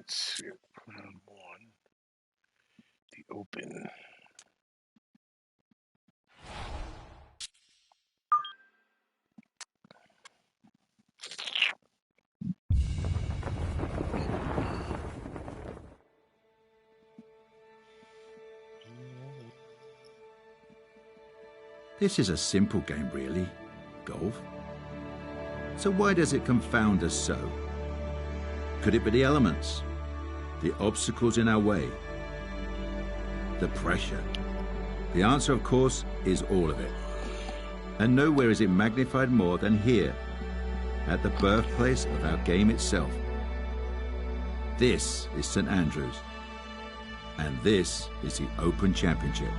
Let's see. Round one. The Open. This is a simple game, really, golf. So why does it confound us so? Could it be the elements? The obstacles in our way? The pressure? The answer, of course, is all of it. And nowhere is it magnified more than here, at the birthplace of our game itself. This is St. Andrews, and this is the Open Championship.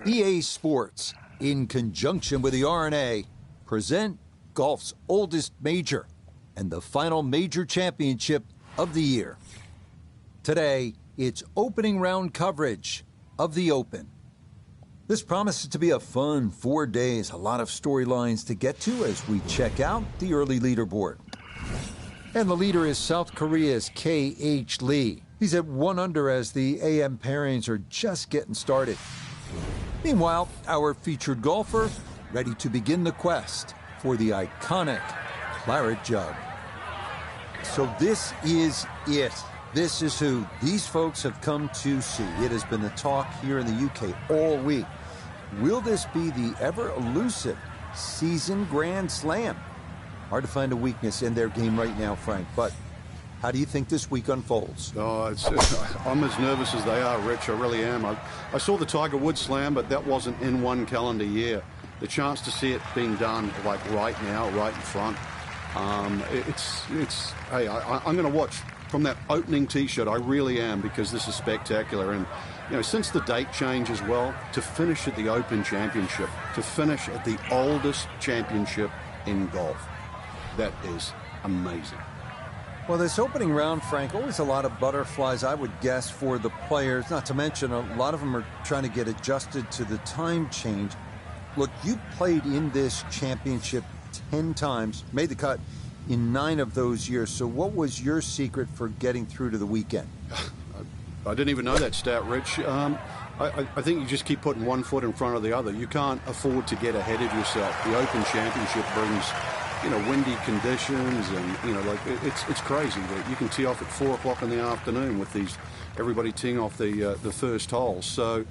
EA Sports, in conjunction with the R&A, present golf's oldest major and the final major championship of the year. Today, it's opening round coverage of the Open. This promises to be a fun 4 days, a lot of storylines to get to as we check out the early leaderboard. And the leader is South Korea's K.H. Lee. He's at 1 under as the AM pairings are just getting started. Meanwhile, our featured golfer ready to begin the quest for the iconic Claret Jug. So this is it. This is who these folks have come to see. It has been the talk here in the UK all week. Will this be the ever-elusive season Grand Slam? Hard to find a weakness in their game right now, Frank, but how do you think this week unfolds? Oh, I'm as nervous as they are, Rich. I really am. I saw the Tiger Woods Slam, but that wasn't in one calendar year. The chance to see it being done like right now, right in front. Hey, I'm going to watch from that opening tee-shot. I really am, because this is spectacular. And you know, since the date change as well, to finish at the Open Championship, to finish at the oldest championship in golf, that is amazing. Well, this opening round, Frank, always a lot of butterflies, I would guess, for the players. Not to mention, a lot of them are trying to get adjusted to the time change. Look, you played in this championship 10 times, made the cut in 9 of those years. So what was your secret for getting through to the weekend? I didn't even know that stat, Rich. I think you just keep putting one foot in front of the other. You can't afford to get ahead of yourself. The Open Championship brings, you know, windy conditions, and you know, like it's crazy that you can tee off at 4 o'clock in the afternoon with everybody teeing off the first hole. So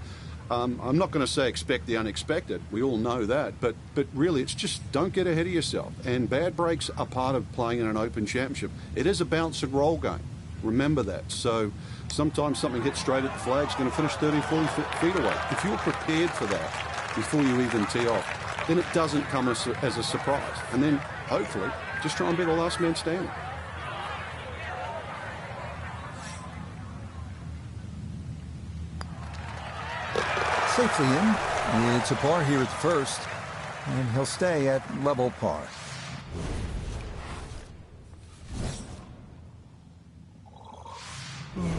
I'm not going to say expect the unexpected. We all know that, but really, it's just don't get ahead of yourself. And bad breaks are part of playing in an Open Championship. It is a bounce and roll game. Remember that. So sometimes something hits straight at the flag, it's going to finish 30, 40 feet away. If you're prepared for that before you even tee off, then it doesn't come as a surprise. And then, hopefully, just try and be the last man standing. Safely in. It's a par here at the first, and he'll stay at level par.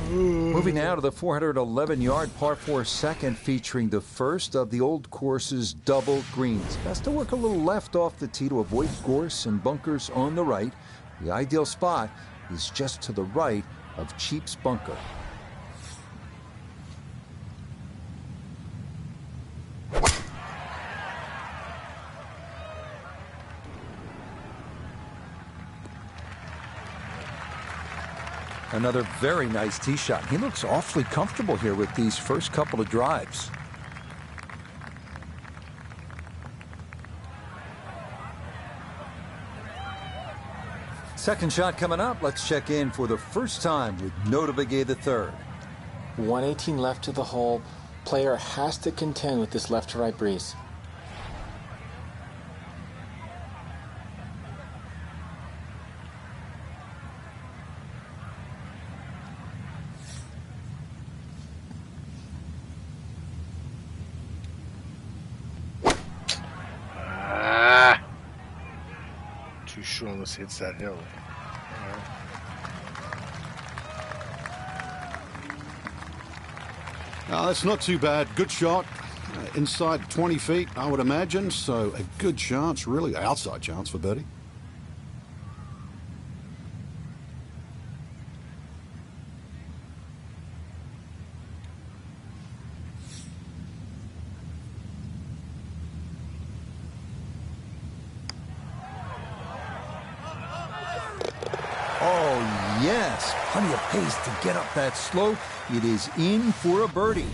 Moving now to the 411-yard par 4 second, featuring the first of the old course's double greens. Best to work a little left off the tee to avoid gorse and bunkers on the right. The ideal spot is just to the right of Cheap's bunker. Another very nice tee shot. He looks awfully comfortable here with these first couple of drives. Second shot coming up. Let's check in for the first time with Nota Begay III. 118 left to the hole. Player has to contend with this left to right breeze. Too sure unless it hits that hill. That's not too bad. Good shot. Inside 20 feet, I would imagine, so a good chance, really outside chance for birdie. Oh, yes. Plenty of pace to get up that slope. It is in for a birdie.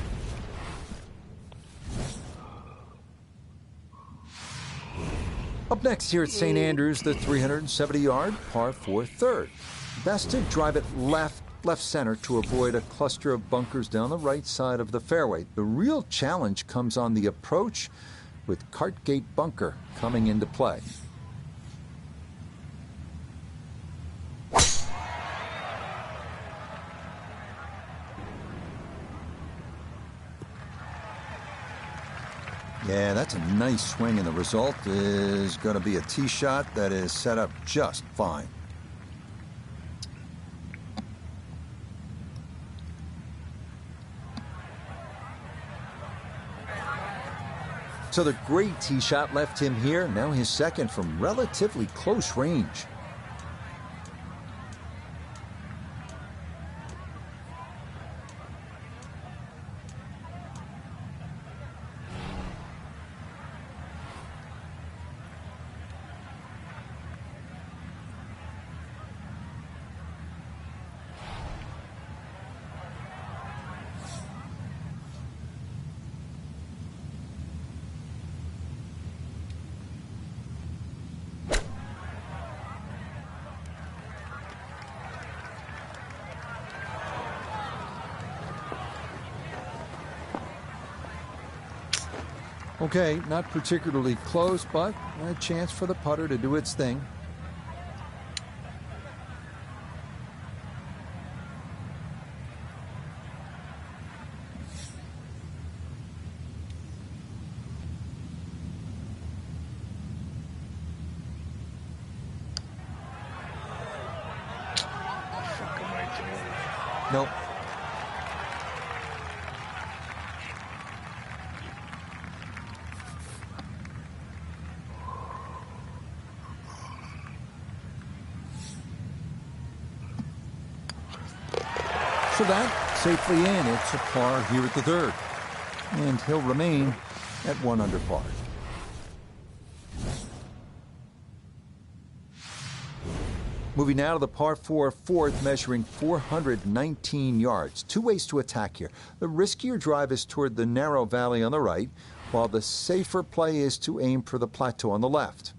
Up next here at St. Andrews, the 370-yard par 4 third. Best to drive it left center to avoid a cluster of bunkers down the right side of the fairway. The real challenge comes on the approach with Cartgate Bunker coming into play. Yeah, that's a nice swing, and the result is going to be a tee shot that is set up just fine. So the great tee shot left him here, now his second from relatively close range. Okay, not particularly close, but a chance for the putter to do its thing. Fuck am I doing? Nope. So that safely in. It's a par here at the third. And he'll remain at 1 under par. Moving now to the par 4 fourth, measuring 419 yards. Two ways to attack here. The riskier drive is toward the narrow valley on the right, while the safer play is to aim for the plateau on the left.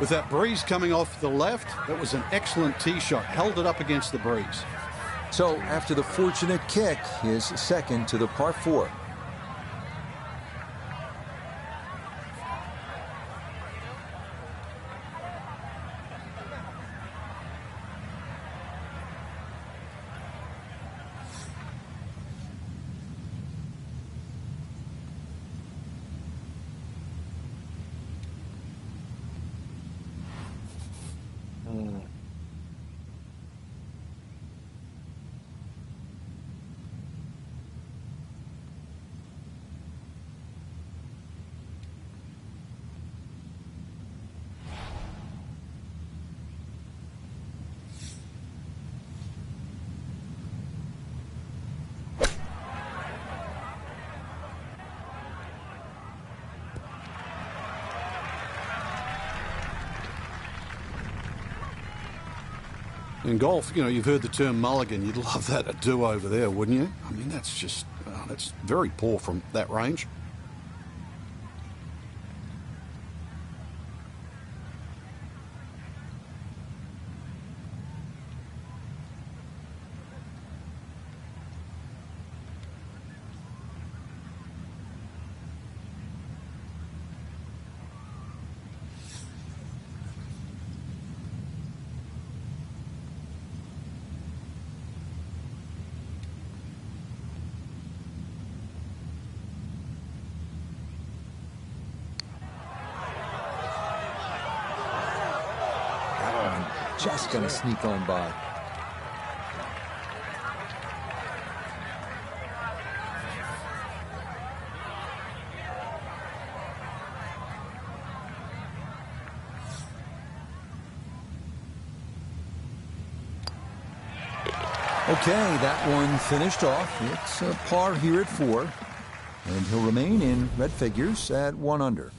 With that breeze coming off the left, that was an excellent tee shot. Held it up against the breeze. So after the fortunate kick, his second to the par 4. In golf, you know, you've heard the term mulligan. You'd love that, a do-over there, wouldn't you? I mean, that's just, that's very poor from that range. just going to sneak on by. Okay, that one finished off. It's a par here at 4. And he'll remain in red figures at 1 under.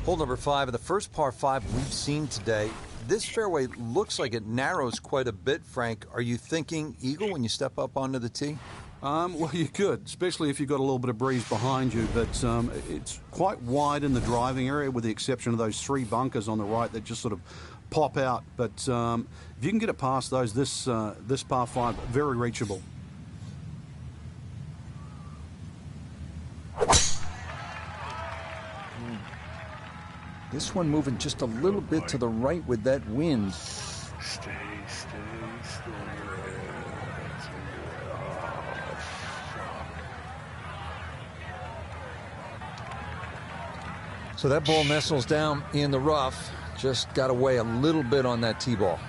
Hole number 5 of the first par 5 we've seen today. This fairway looks like it narrows quite a bit, Frank. Are you thinking eagle when you step up onto the tee? Well, you could, especially if you've got a little bit of breeze behind you. But it's quite wide in the driving area, with the exception of those 3 bunkers on the right that just sort of pop out. But if you can get it past those, this par 5, very reachable. This one moving just a little bit to the right with that wind. Stay. So that ball nestles down in the rough. Just got to weigh a little bit on that tee ball.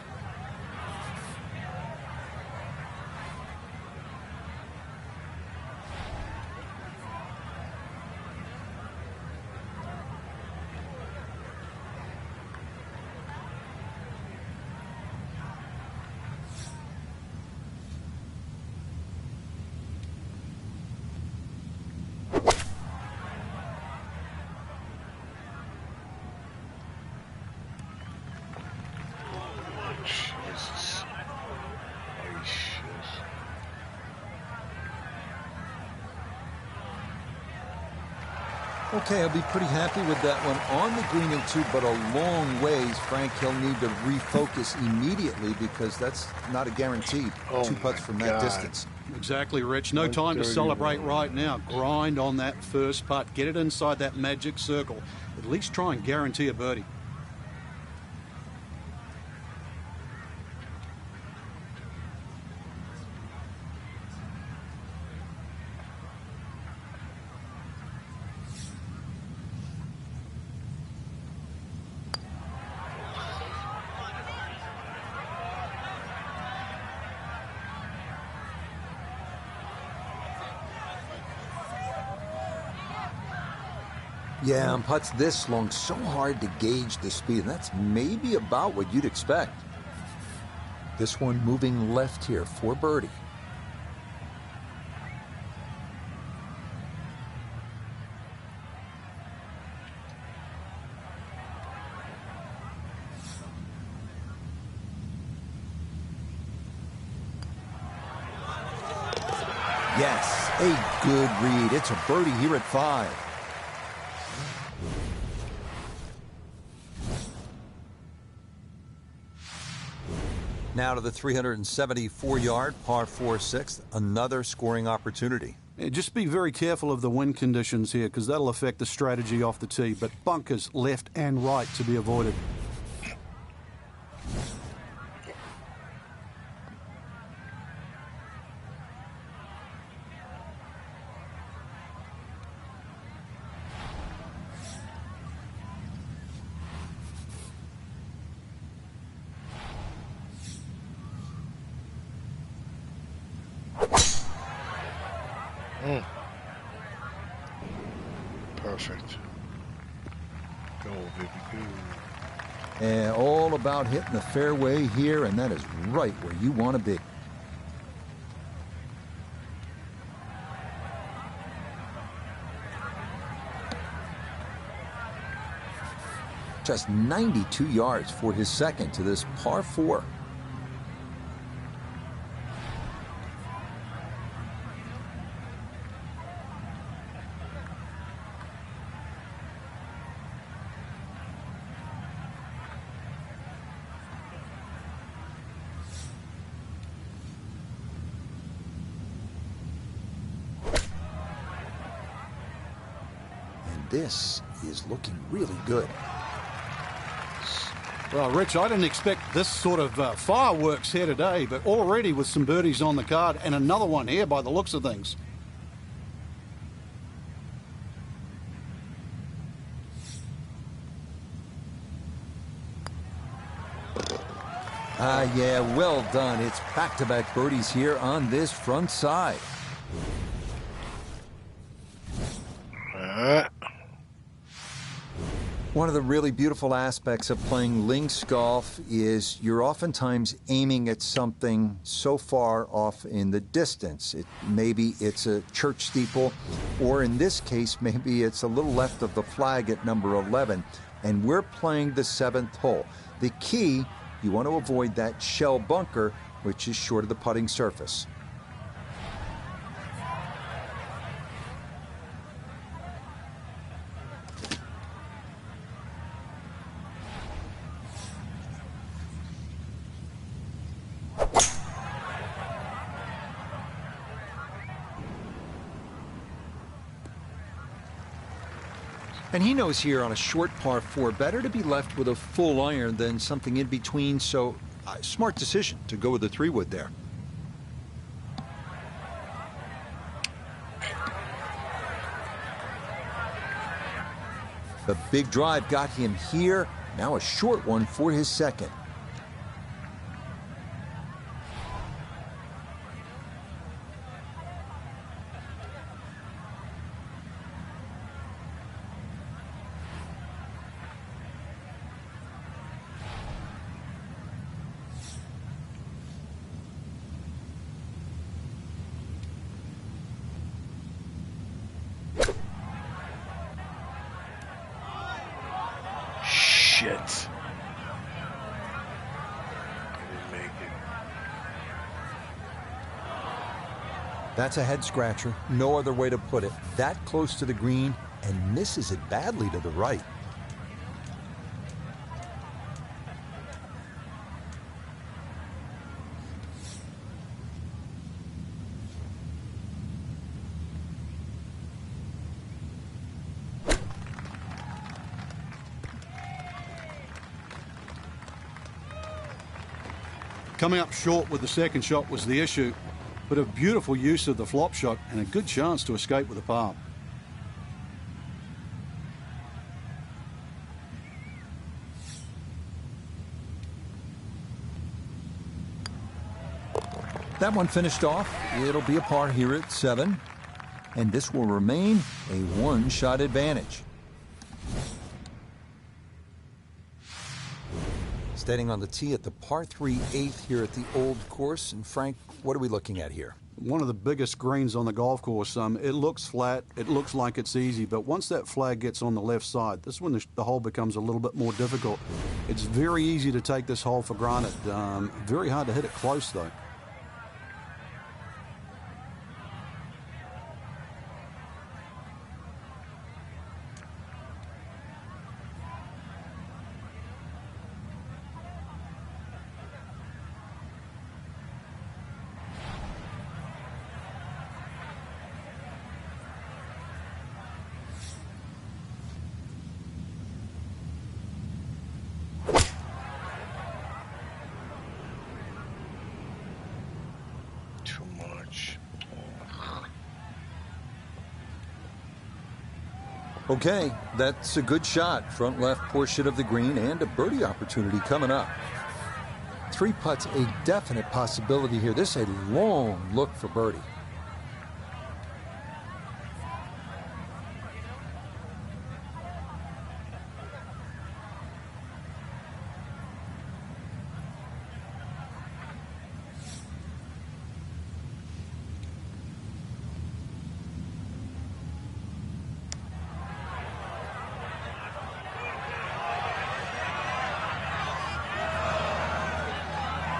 Jesus. Oh, shit. Okay, I'll be pretty happy with that one on the green and 2, but a long ways. Frank, he'll need to refocus immediately because that's not a guarantee. Oh 2 putts my from that God. distance. Exactly, Rich. No time to celebrate right now. Grind on that first putt. Get it inside that magic circle. At least try and guarantee a birdie. Yeah, on putts this long, so hard to gauge the speed. And that's maybe about what you'd expect. This one moving left here for birdie. Yes, a good read. It's a birdie here at 5. Now to the 374-yard par 4/6, another scoring opportunity. Yeah, just be very careful of the wind conditions here, because that'll affect the strategy off the tee. But bunkers left and right to be avoided. Perfect. Go, baby, go. And all about hitting the fairway here, and that is right where you want to be. Just 92 yards for his second to this par 4. This is looking really good. Well, Rich, I didn't expect this sort of fireworks here today, but already with some birdies on the card and another one here by the looks of things. Yeah, well done. It's back-to-back birdies here on this front side. One of the really beautiful aspects of playing links golf is you're oftentimes aiming at something so far off in the distance. Maybe it's a church steeple, or in this case, maybe it's a little left of the flag at number 11, and we're playing the 7th hole. The key, you want to avoid that shell bunker, which is short of the putting surface. And he knows here on a short par 4, better to be left with a full iron than something in between, so smart decision to go with the 3-wood there. The big drive got him here, now a short one for his second. Shit. Didn't make it. That's a head scratcher. No other way to put it. That close to the green and misses it badly to the right. Coming up short with the second shot was the issue, but a beautiful use of the flop shot and a good chance to escape with a par. That one finished off. It'll be a par here at 7, and this will remain a one-shot advantage. Standing on the tee at the par 3 8th here at the old course. And Frank, what are we looking at here? One of the biggest greens on the golf course. It looks flat, it looks like it's easy, but once that flag gets on the left side, this is when the hole becomes a little bit more difficult. It's very easy to take this hole for granted. Very hard to hit it close, though. Too much. Okay, that's a good shot. Front left portion of the green and a birdie opportunity coming up. 3 putts, a definite possibility here. This is a long look for birdie.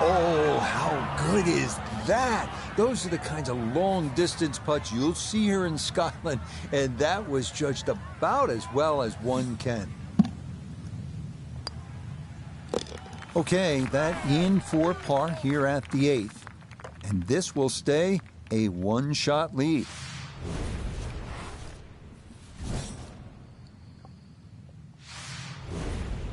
Oh, how good is that? Those are the kinds of long-distance putts you'll see here in Scotland, and that was judged about as well as one can. Okay, that in for par here at the 8th, and this will stay a one-shot lead.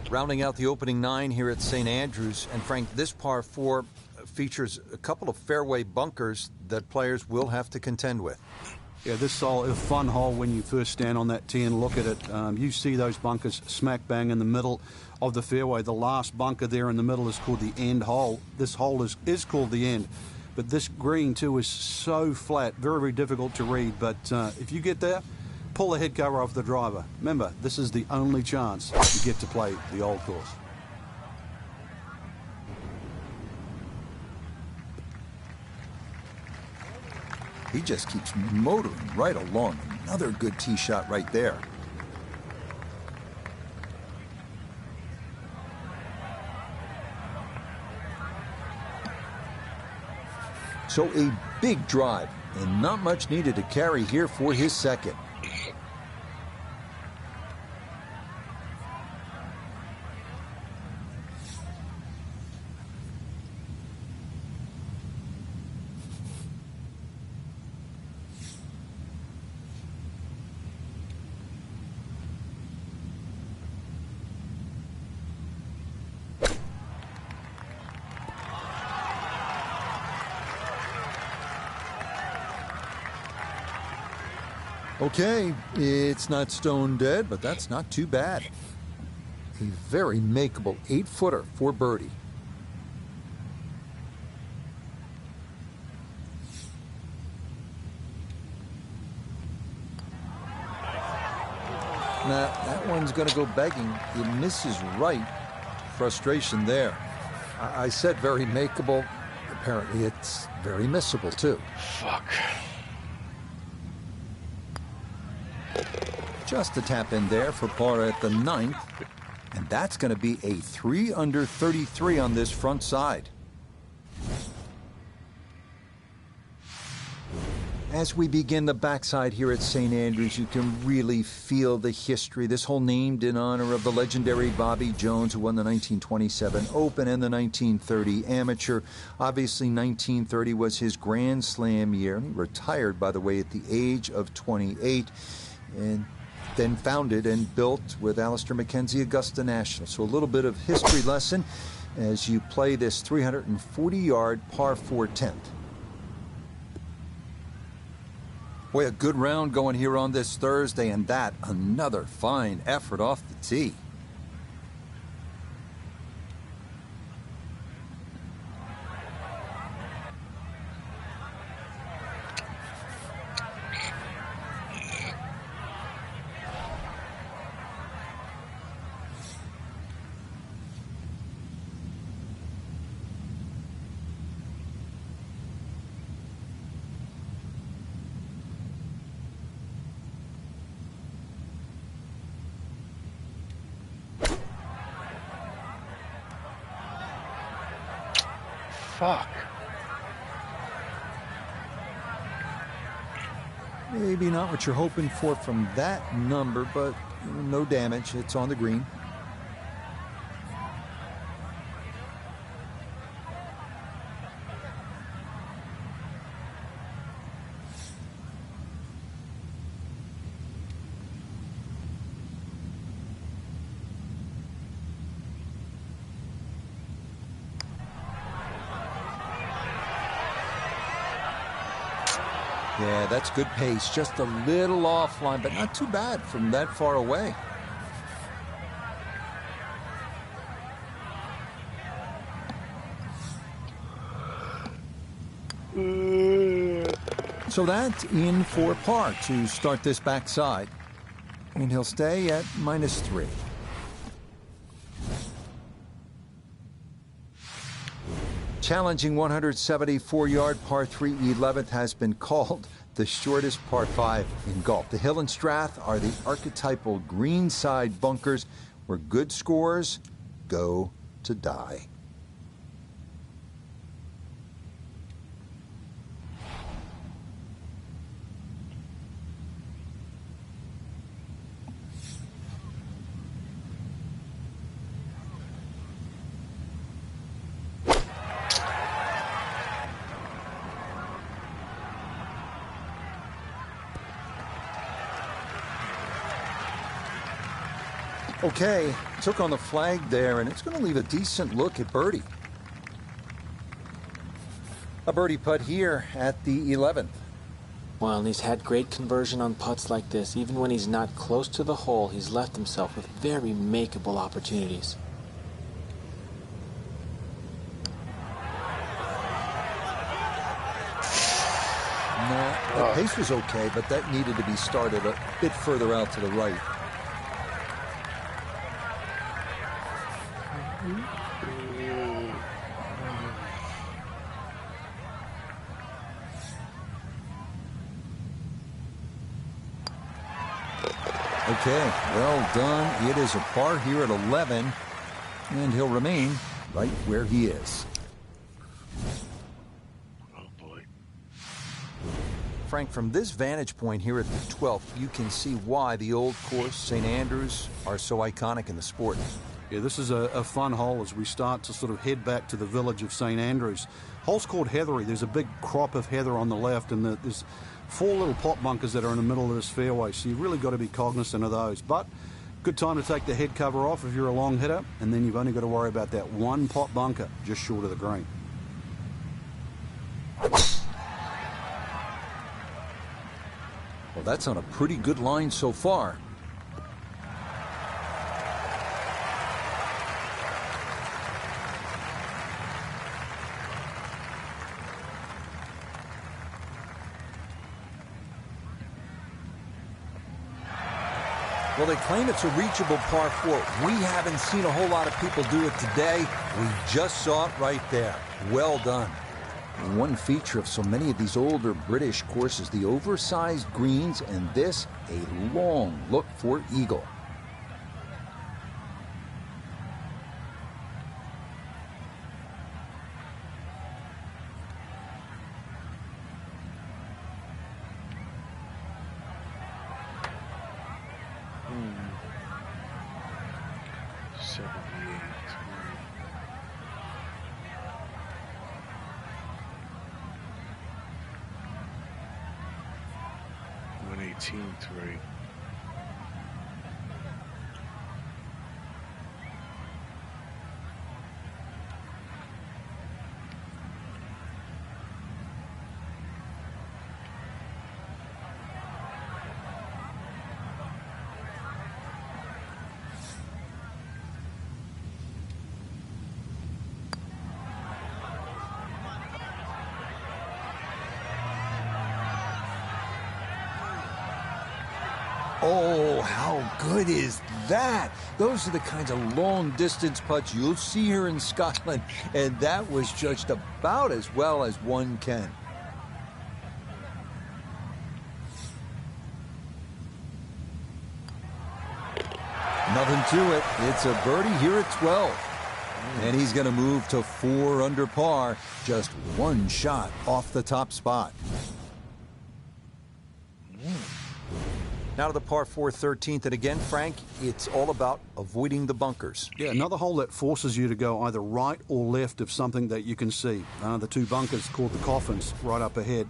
Rounding out the opening 9 here at St. Andrews, and Frank, this par 4 features a couple of fairway bunkers that players will have to contend with. Yeah, this hole is a fun hole when you first stand on that tee and look at it. You see those bunkers smack bang in the middle of the fairway. The last bunker there in the middle is called the end hole. This hole is called the end. But this green, too, is so flat, very, very difficult to read. But if you get there, pull the head cover off the driver. Remember, this is the only chance you get to play the old course. He just keeps motoring right along. Another good tee shot right there. So a big drive, and not much needed to carry here for his second. Okay, it's not stone dead, but that's not too bad. A very makeable 8-footer for birdie. Now, that one's going to go begging. It misses right. Frustration there. I said very makeable. Apparently, it's very missable, too. Fuck. Just a tap in there for par at the 9th. And that's going to be a 3 under 33 on this front side. As we begin the backside here at St. Andrews, you can really feel the history. This hole named in honor of the legendary Bobby Jones, who won the 1927 Open and the 1930 Amateur. Obviously, 1930 was his Grand Slam year. He retired, by the way, at the age of 28. And then founded and built with Alistair McKenzie Augusta National. So a little bit of history lesson as you play this 340-yard par 4 10th. Boy, a good round going here on this Thursday, and that another fine effort off the tee. Fuck. Maybe not what you're hoping for from that number, but no damage. It's on the green. Yeah, that's good pace. Just a little offline, but not too bad from that far away. So that's in for par to start this backside. And he'll stay at -3. Challenging 174-yard par 3 11th has been called the shortest par 5 in golf. The Hill and Strath are the archetypal greenside bunkers where good scores go to die. Okay, took on the flag there, and it's going to leave a decent look at birdie. A birdie putt here at the 11th. Well, and he's had great conversion on putts like this. Even when he's not close to the hole, he's left himself with very makeable opportunities. No, the pace was okay, but that needed to be started a bit further out to the right. Okay, well done. It is a par here at 11, and he'll remain right where he is. Oh boy. Frank, from this vantage point here at the 12th, you can see why the old course, St. Andrews, are so iconic in the sport. Yeah, this is a fun hole as we start to sort of head back to the village of St. Andrews. Hole's called Heathery. There's a big crop of heather on the left, and there's 4 little pot bunkers that are in the middle of this fairway, so you've really got to be cognizant of those. But good time to take the head cover off if you're a long hitter, and then you've only got to worry about that one pot bunker just short of the green. Well, that's on a pretty good line so far. Well, they claim it's a reachable par 4. We haven't seen a whole lot of people do it today. We just saw it right there. Well done. One feature of so many of these older British courses, the oversized greens, and this, a long look for eagle. Three. Oh, how good is that? Those are the kinds of long-distance putts you'll see here in Scotland, and that was judged about as well as one can. Nothing to it. It's a birdie here at 12. And he's going to move to 4 under par, just one shot off the top spot. Now to the par 4 13th, and again, Frank, it's all about avoiding the bunkers. Yeah, another hole that forces you to go either right or left of something that you can see. The 2 bunkers called the coffins right up ahead.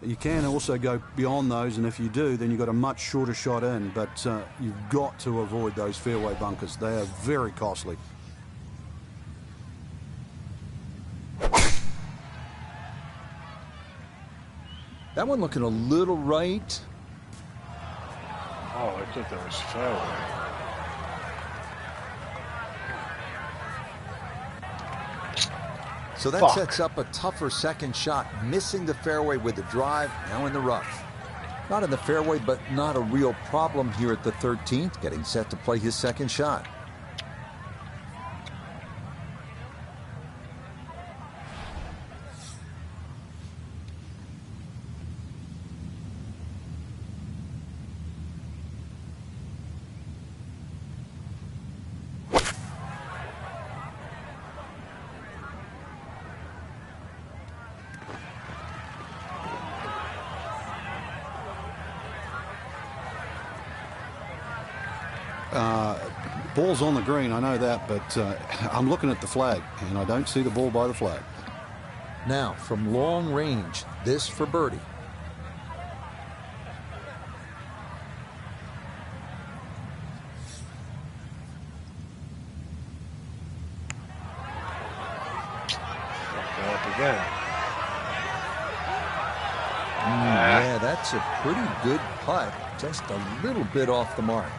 You can also go beyond those, and if you do, then you've got a much shorter shot in, but you've got to avoid those fairway bunkers. They are very costly. That one looking a little right. Oh, I thought that was fairway. So that sets up a tougher second shot, missing the fairway with the drive, now in the rough. Not in the fairway, but not a real problem here at the 13th, getting set to play his second shot. Ball's on the green, I know that, but I'm looking at the flag, and I don't see the ball by the flag. Now, from long range, this for birdie. Up again. Yeah, that's a pretty good putt. Just a little bit off the mark.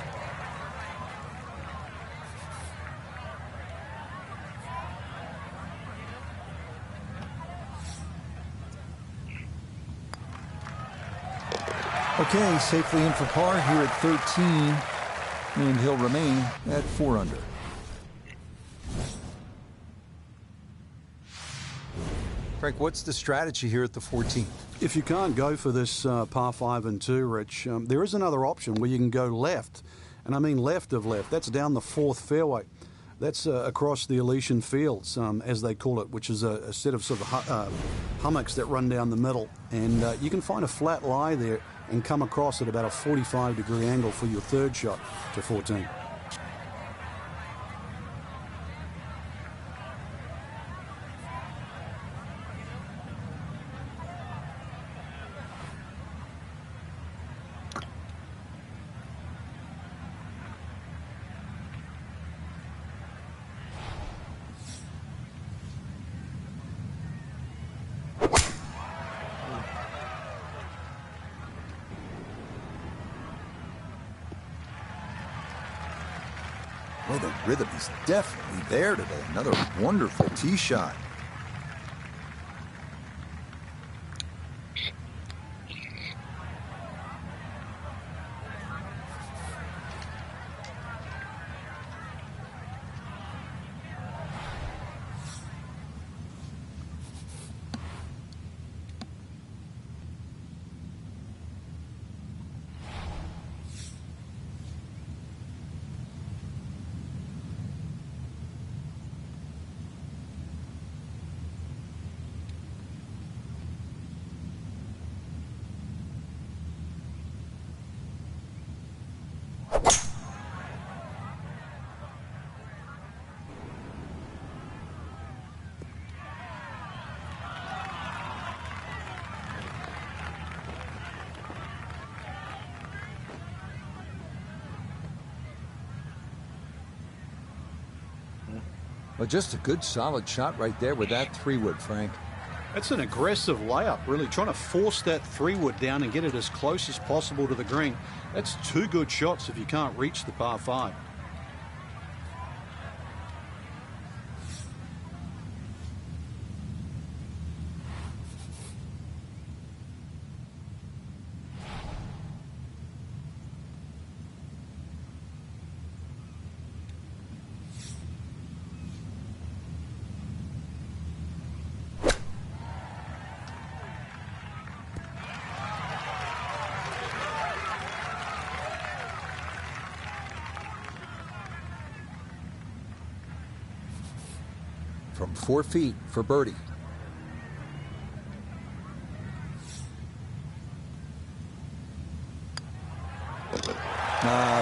Okay, safely in for par here at 13, and he'll remain at 4 under. Frank, what's the strategy here at the 14th? If you can't go for this par 5 and 2, Rich, there is another option where you can go left. And I mean left of left. That's down the 4th fairway. That's across the Elysian Fields, as they call it, which is a set of sort of hummocks that run down the middle. And you can find a flat lie there and come across at about a 45-degree angle for your third shot to 14. Well, the rhythm is definitely there today. Another wonderful tee shot. Well, just a good solid shot right there with that 3-wood, Frank. That's an aggressive layup, really, trying to force that 3-wood down and get it as close as possible to the green. That's 2 good shots if you can't reach the par 5. From 4 feet for birdie.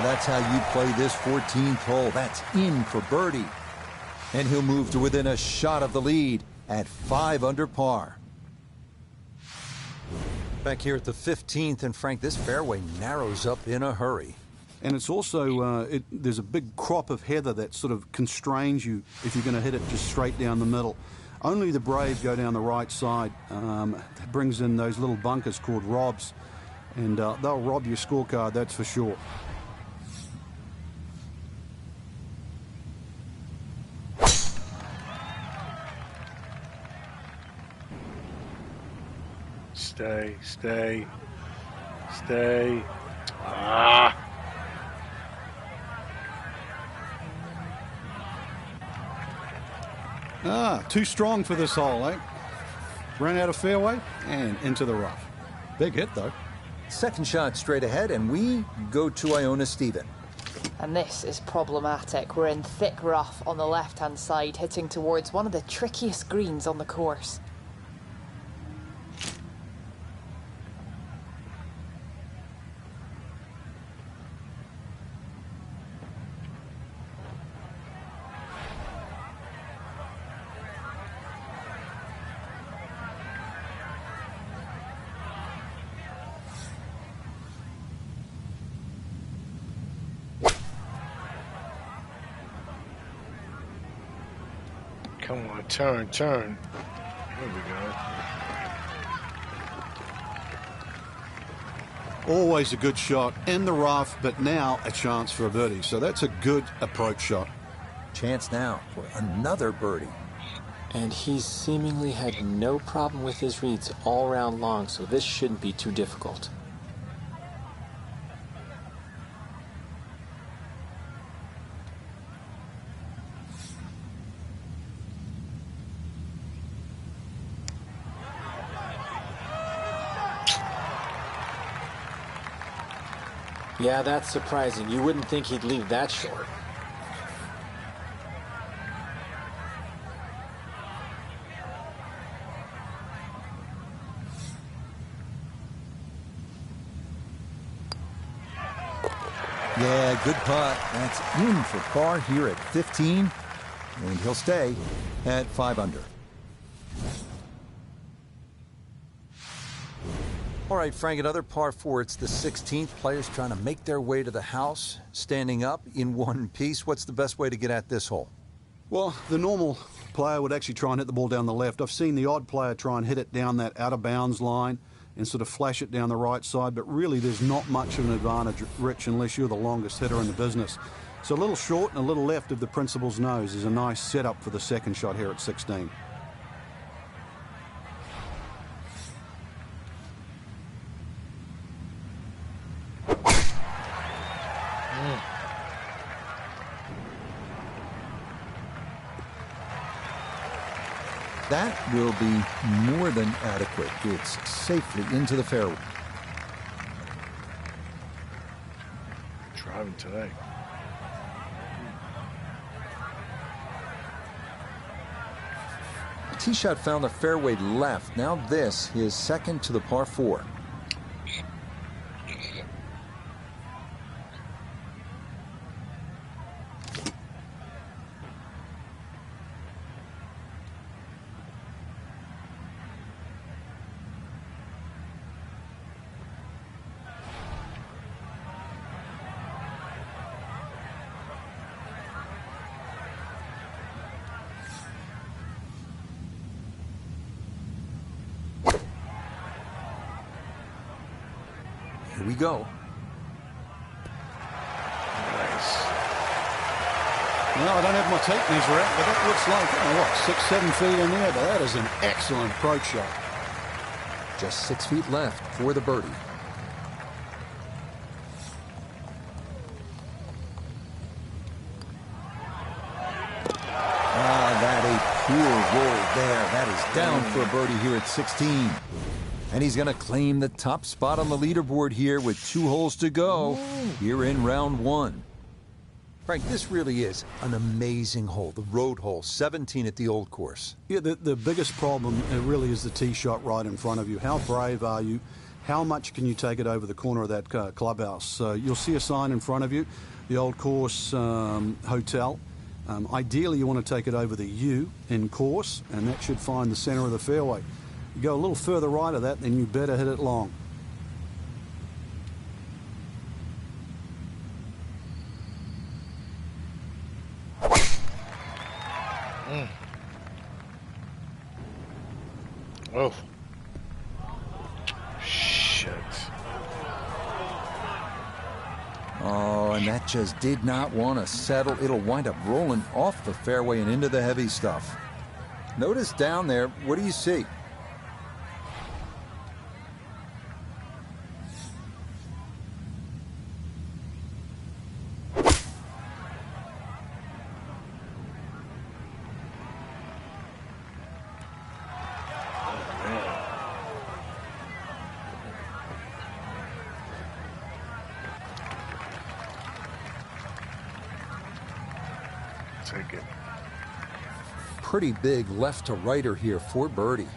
That's how you play this 14th hole. That's in for birdie. And he'll move to within a shot of the lead at 5 under par. Back here at the 15th, and Frank, this fairway narrows up in a hurry. And it's also, there's a big crop of heather that sort of constrains you if you're going to hit it just straight down the middle. Only the brave go down the right side. That brings in those little bunkers called robs. And they'll rob your scorecard, that's for sure. Stay, stay, stay. Too strong for this hole, eh? Ran out of fairway and into the rough. Big hit, though. Second shot straight ahead, and we go to Iona Stephen. And this is problematic. We're in thick rough on the left-hand side, hitting towards one of the trickiest greens on the course. Come on, turn, turn. There we go. Always a good shot in the rough, but now a chance for a birdie. So that's a good approach shot. Chance now for another birdie. And he's seemingly had no problem with his reads all round long, so this shouldn't be too difficult. Yeah, that's surprising. You wouldn't think he'd leave that short. Yeah, good putt. That's in for par here at 15, and he'll stay at 5 under. All right, Frank, another par 4. It's the 16th. Players trying to make their way to the house, standing up in one piece. What's the best way to get at this hole? Well, the normal player would actually try and hit the ball down the left. I've seen the odd player try and hit it down that out of bounds line and sort of flash it down the right side, but really there's not much of an advantage, Rich, unless you're the longest hitter in the business. So a little short and a little left of the principal's nose is a nice setup for the second shot here at 16. That will be more than adequate. It's safely into the fairway. Driving today. Tee shot found the fairway left. Now this, his second to the par 4. Here we go. Nice. Well, I don't have my tape measure out, but that looks like, I don't know what, 6-7 feet in there, but that is an excellent approach shot. Just 6 feet left for the birdie. That a poor roll there. That is down for a birdie here at 16. And he's going to claim the top spot on the leaderboard here with 2 holes to go here in round 1. Frank, this really is an amazing hole, the road hole, 17 at the old course. Yeah, the biggest problem really is the tee shot right in front of you. How brave are you? How much can you take it over the corner of that clubhouse? You'll see a sign in front of you, the old course hotel. Ideally, you want to take it over the U in course, and that should find the center of the fairway. You go a little further right of that, then you better hit it long. Oh. Shit. Oh, and that just did not want to settle. It'll wind up rolling off the fairway and into the heavy stuff. Notice down there, what do you see? Take it. Pretty big left to righter here for birdie.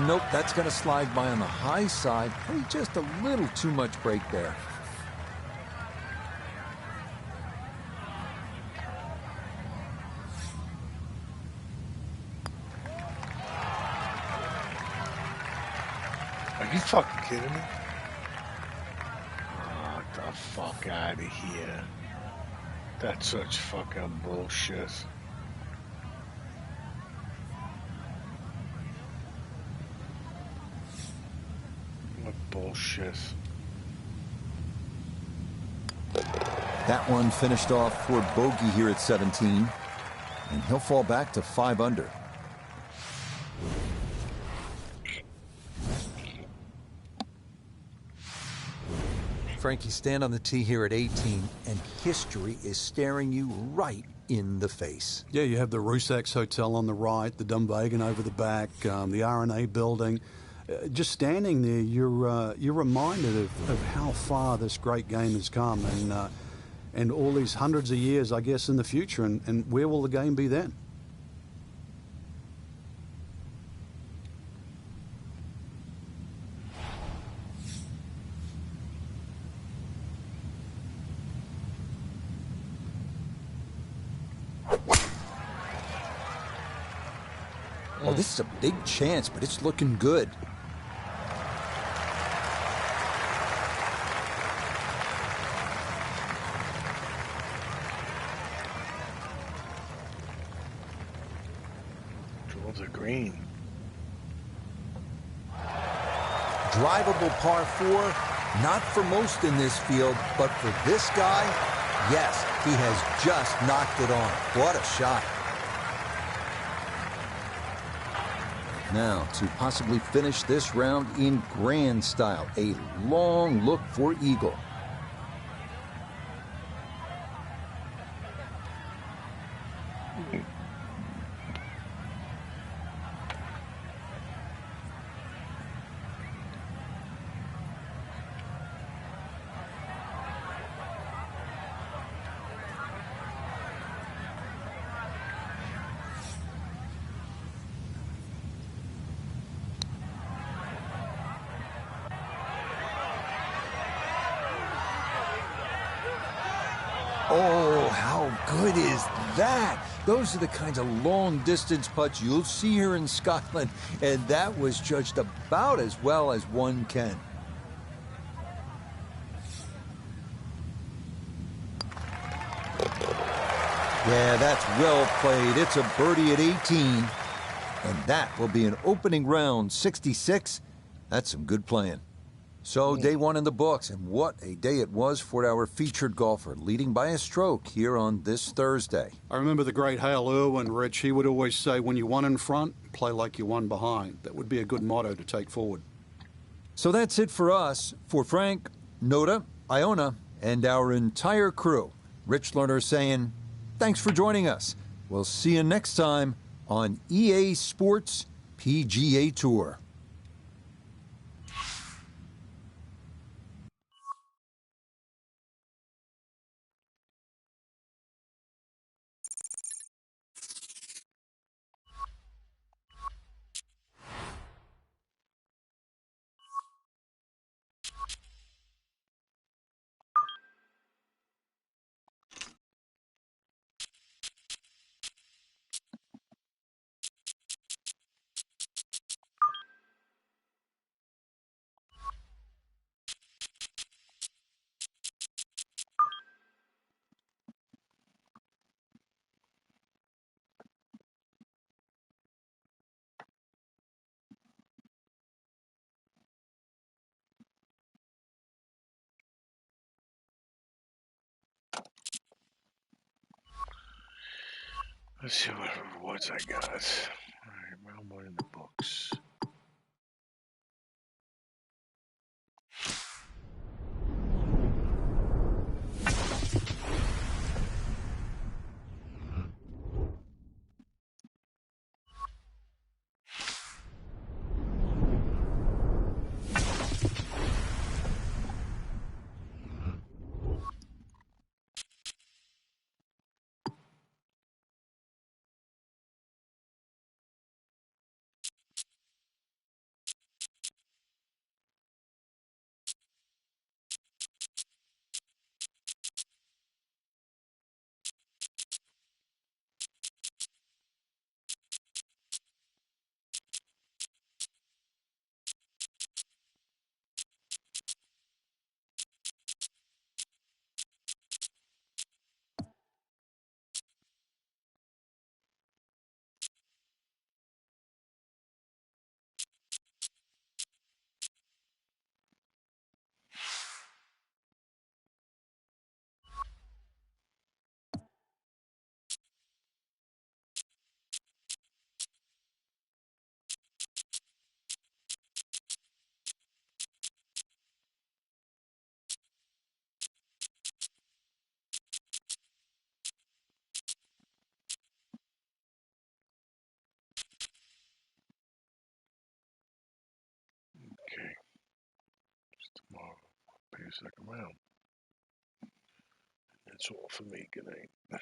Nope, that's going to slide by on the high side. Hey, just a little too much break there. Are you fucking kidding me? Oh, get the fuck out of here. That's such fucking bullshit. What bullshit. That one finished off for bogey here at 17, and he'll fall back to 5 under. Frankie, stand on the tee here at 18, and history is staring you right in the face. Yeah, you have the Rusak's Hotel on the right, the Dunvegan over the back, the R&A building. Just standing there, you're reminded of how far this great game has come, and all these hundreds of years, I guess, in the future, and where will the game be then? Well, this is a big chance, but it's looking good. Towards the green. Drivable par 4, not for most in this field, but for this guy, yes, he has just knocked it on. What a shot. Now, to possibly finish this round in grand style, a long look for eagle. Oh, how good is that? Those are the kinds of long-distance putts you'll see here in Scotland, and that was judged about as well as one can. Yeah, that's well played. It's a birdie at 18, and that will be an opening round 66. That's some good playing. So, day one in the books, and what a day it was for our featured golfer, leading by a stroke here on this Thursday. I remember the great Hale Irwin, Rich. He would always say, when you won in front, play like you won behind. That would be a good motto to take forward. So that's it for us. For Frank, Noda, Iona, and our entire crew, Rich Lerner saying, thanks for joining us. We'll see you next time on EA Sports PGA Tour. Let's see what rewards I got. Alright, round one in the books. you a second round. That's all for me. Good night.